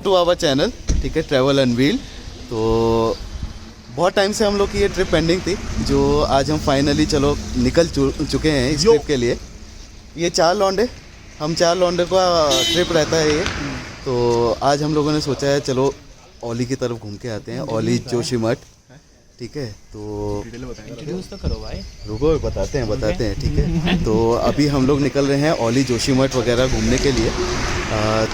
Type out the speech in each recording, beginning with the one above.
To our channel, ठीक है, travel unveil. तो बहुत टाइम से हम लोग की ये ट्रिप पेंडिंग थी, जो आज हम फाइनली चलो निकल चुके हैं इस ट्रिप के लिए। ये 4 लौंडे, हम 4 लौंडे का ट्रिप रहता है ये। तो आज हम लोगों ने सोचा है चलो ओली की तरफ घूम के आते हैं, ओली जोशीमठ, ठीक है। तो करो भाई, रुको बताते हैं, ठीक है। तो अभी हम लोग निकल रहे हैं ओली जोशीमठ वगैरह घूमने के लिए।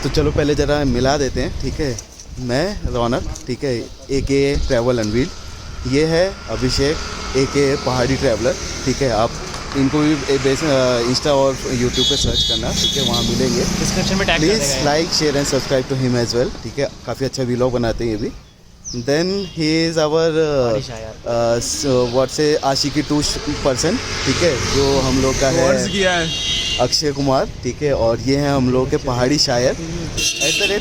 तो चलो पहले ज़रा मिला देते हैं, ठीक है। मैं रौनक, ठीक है, AK ट्रैवल अनवील। ये है अभिषेक AK पहाड़ी ट्रैवलर, ठीक है। आप इनको भी इंस्टा और यूट्यूब पे सर्च करना, ठीक है, वहाँ मिलेंगे। डिस्क्रिप्शन में tag please like share and subscribe to him as well, ठीक है। काफ़ी अच्छा व्लॉग बनाते हैं ये भी। Then he is our what से आशिकी 2%, ठीक है, जो हम लोग का है अक्षय कुमार, ठीक है। और ये हैं हम लोग के पहाड़ी शायर,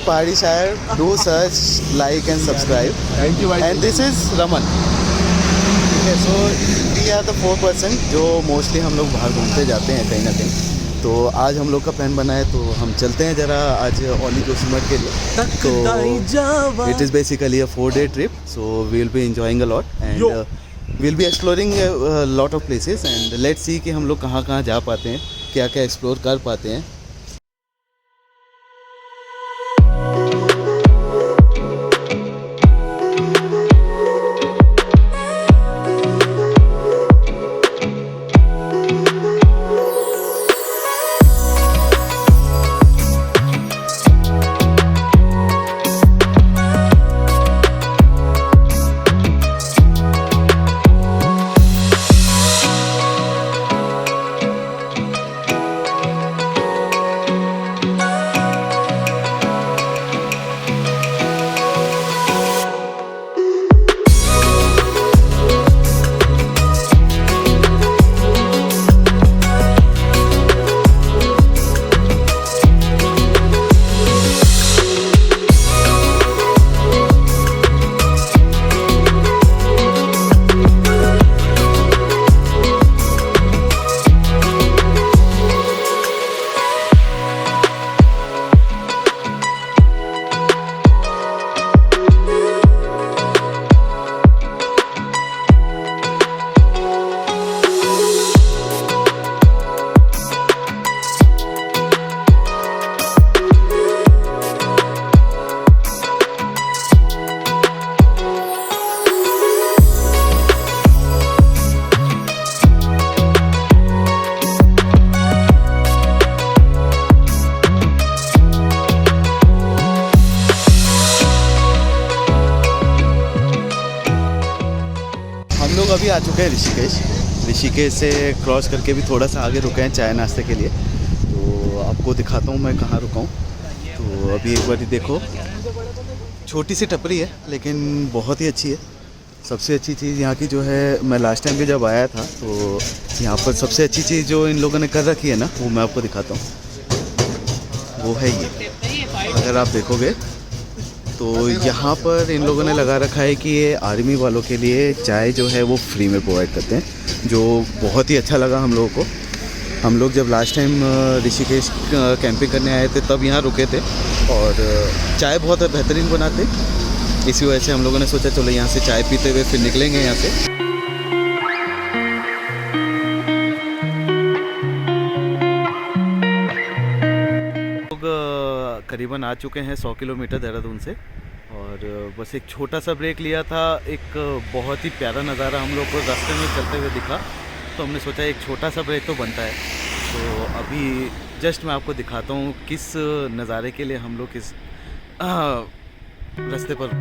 पहाड़ी शायर। Do search, like and subscribe. Thank you भाई। एंड दिस इज़ रमन, ठीक है। सो वी आर द 4% जो मोस्टली हम लोग बाहर घूमते जाते हैं कहीं ना कहीं। तो आज हम लोग का प्लान बना है, तो हम चलते हैं ज़रा आज ओली जोशीमठ के लिए। तो it is basically a 4-day trip, so we will be enjoying a lot and will be exploring lot of places and let's see कि हम लोग कहाँ कहाँ जा पाते हैं, क्या क्या एक्सप्लोर कर पाते हैं। अभी आ चुके हैं ऋषिकेश से क्रॉस करके भी थोड़ा सा आगे रुके हैं चाय नाश्ते के लिए। तो आपको दिखाता हूँ मैं कहाँ रुका हूँ। तो अभी एक बार देखो, छोटी सी टपरी है लेकिन बहुत ही अच्छी है। सबसे अच्छी चीज़ यहाँ की जो है, मैं लास्ट टाइम भी जब आया था तो यहाँ पर सबसे अच्छी चीज़ जो इन लोगों ने कर रखी है ना, वो मैं आपको दिखाता हूँ। वो है ये, अगर आप देखोगे तो यहाँ पर इन लोगों ने लगा रखा है कि ये आर्मी वालों के लिए चाय जो है वो फ्री में प्रोवाइड करते हैं, जो बहुत ही अच्छा लगा हम लोगों को। हम लोग जब लास्ट टाइम ऋषिकेश कैंपिंग करने आए थे तब यहाँ रुके थे और चाय बहुत बेहतरीन बनाते। इसी वजह से हम लोगों ने सोचा चलो यहाँ से चाय पीते हुए फिर निकलेंगे यहाँ से। करीबन आ चुके हैं 100 किलोमीटर देहरादून से और बस एक छोटा सा ब्रेक लिया था। एक बहुत ही प्यारा नज़ारा हम लोग को रास्ते में चलते हुए दिखा, तो हमने सोचा एक छोटा सा ब्रेक तो बनता है। तो अभी जस्ट मैं आपको दिखाता हूँ किस नज़ारे के लिए हम लोग किस रास्ते पर।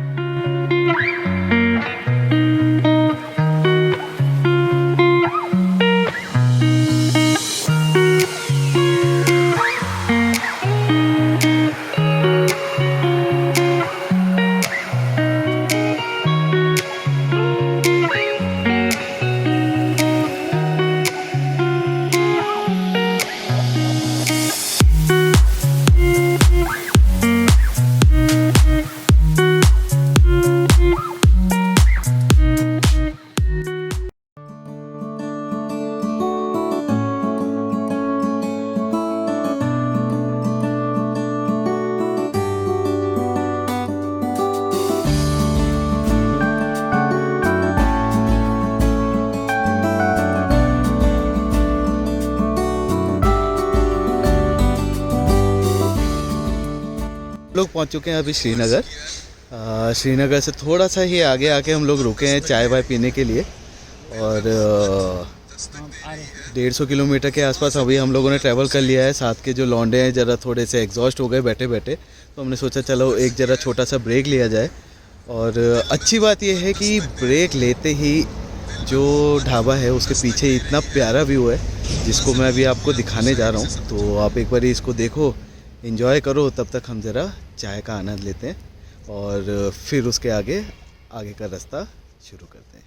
लोग पहुंच चुके हैं अभी श्रीनगर। श्रीनगर से थोड़ा सा ही आगे आके हम लोग रुके हैं चाय वाय पीने के लिए। और 150 किलोमीटर के आसपास अभी हम लोगों ने ट्रैवल कर लिया है। साथ के जो लौंडे हैं ज़रा थोड़े से एग्जॉस्ट हो गए बैठे बैठे, तो हमने सोचा चलो एक ज़रा छोटा सा ब्रेक लिया जाए। और अच्छी बात यह है कि ब्रेक लेते ही जो ढाबा है उसके पीछे इतना प्यारा व्यू है जिसको मैं अभी आपको दिखाने जा रहा हूँ। तो आप एक बार इसको देखो, एंजॉय करो, तब तक हम ज़रा चाय का आनंद लेते हैं और फिर उसके आगे का रास्ता शुरू करते हैं।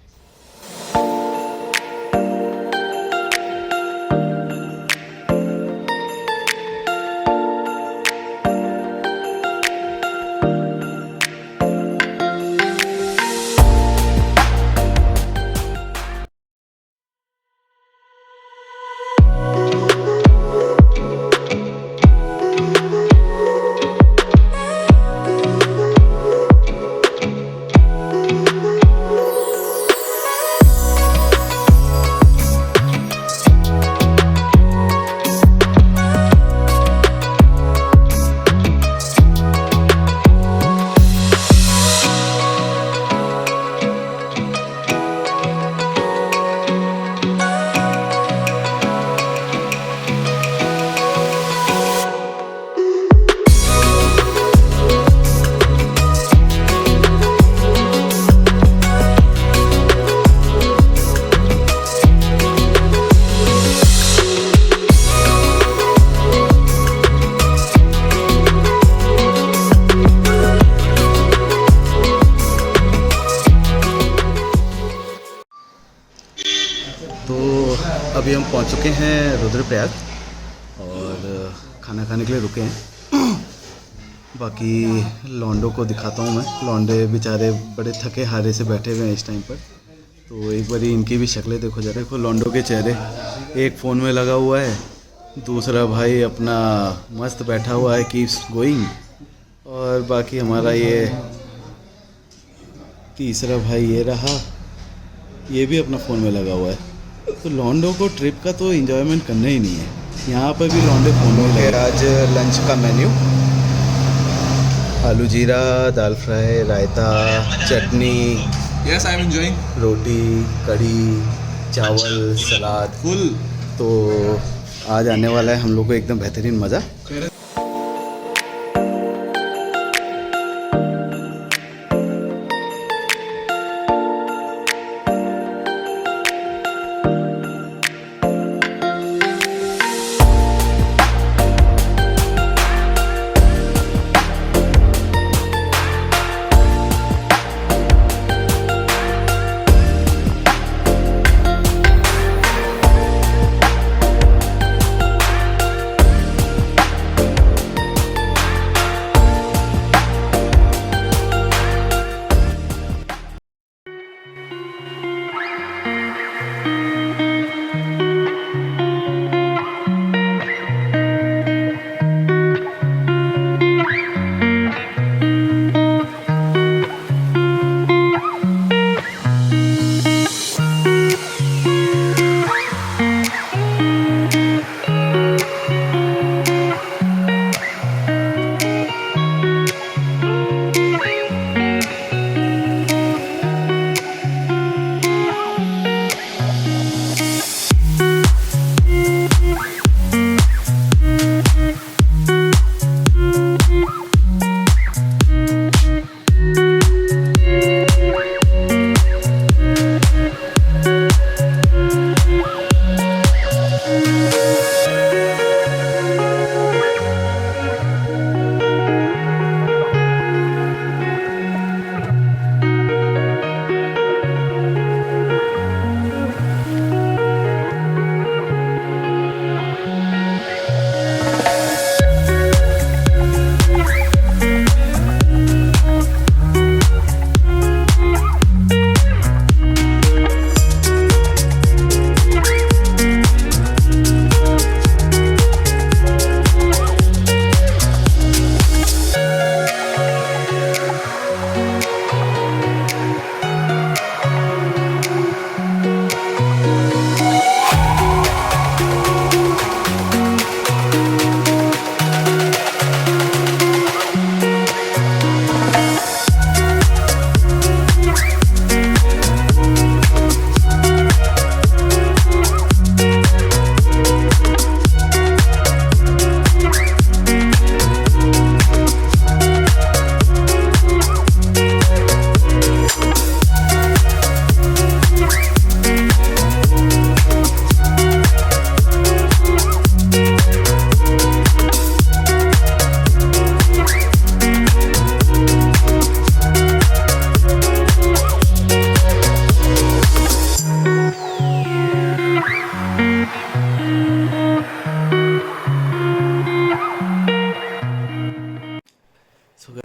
तो अभी हम पहुंच चुके हैं रुद्रप्रयाग और खाना खाने के लिए रुके हैं। बाकी लौंडों को दिखाता हूं मैं। लौंडे बेचारे बड़े थके हारे से बैठे हुए हैं इस टाइम पर। तो एक बार इनकी भी शक्लें देखो जरा। देखो लौंडों के चेहरे, एक फ़ोन में लगा हुआ है, दूसरा भाई अपना मस्त बैठा हुआ है कीप्स गोइंग, और बाकी हमारा ये तीसरा भाई ये रहा, ये भी अपना फ़ोन में लगा हुआ है। तो लौंडों को ट्रिप का तो एंजॉयमेंट करना ही नहीं है। यहाँ पर भी लौंडे फ़ोन में लगे। आज लंच का मेन्यू आलू जीरा, दाल फ्राई, रायता, चटनी, Yes, I'm enjoying. रोटी, कढ़ी, चावल, सलाद, Full. तो आज आने वाला है हम लोग को एकदम बेहतरीन मज़ा।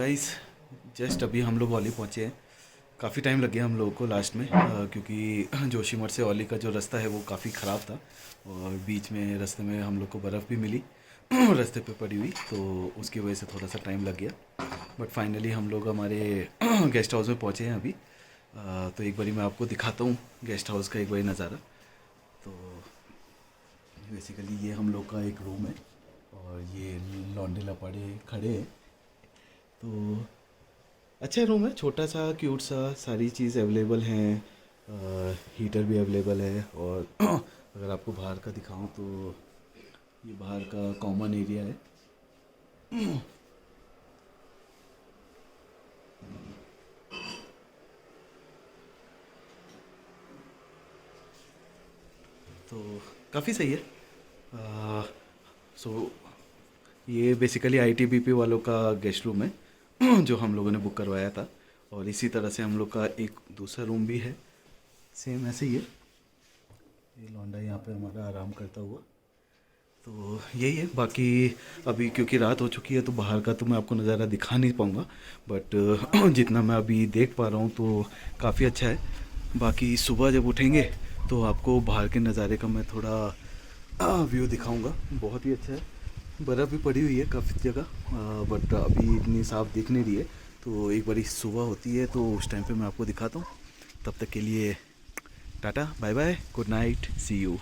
गाइस जस्ट अभी हम लोग ओली पहुँचे हैं। काफ़ी टाइम लग गया हम लोगों को लास्ट में क्योंकि जोशीमठ से ओली का जो रास्ता है वो काफ़ी ख़राब था और बीच में रास्ते में हम लोग को बर्फ़ भी मिली रास्ते पे पड़ी हुई, तो उसकी वजह से थोड़ा सा टाइम लग गया। बट फाइनली हम लोग हमारे गेस्ट हाउस में पहुँचे हैं अभी। तो एक बारी मैं आपको दिखाता हूँ गेस्ट हाउस का एक बारी नज़ारा। तो बेसिकली ये हम लोग का एक रूम है और ये लौंडे लपाड़े खड़े हैं। तो अच्छा रूम है, छोटा सा क्यूट सा, सारी चीज़ अवेलेबल हैं, हीटर भी अवेलेबल है। और अगर आपको बाहर का दिखाऊं तो ये बाहर का कॉमन एरिया है। तो काफ़ी सही है। सो ये बेसिकली आईटीबीपी वालों का गेस्ट रूम है जो हम लोगों ने बुक करवाया था। और इसी तरह से हम लोग का एक दूसरा रूम भी है, सेम ऐसे ही है। ये लौंडा यहाँ पे हमारा आराम करता हुआ। तो यही है। बाकी अभी क्योंकि रात हो चुकी है तो बाहर का तो मैं आपको नज़ारा दिखा नहीं पाऊँगा, बट जितना मैं अभी देख पा रहा हूँ तो काफ़ी अच्छा है। बाकी सुबह जब उठेंगे तो आपको बाहर के नज़ारे का मैं थोड़ा व्यू दिखाऊंगा। बहुत ही अच्छा है, बर्फ़ भी पड़ी हुई है काफ़ी जगह, बट अभी इतनी साफ दिख नहीं रही है। तो एक बारी सुबह होती है तो उस टाइम पे मैं आपको दिखाता हूँ। तब तक के लिए tata bye bye, good night, see you.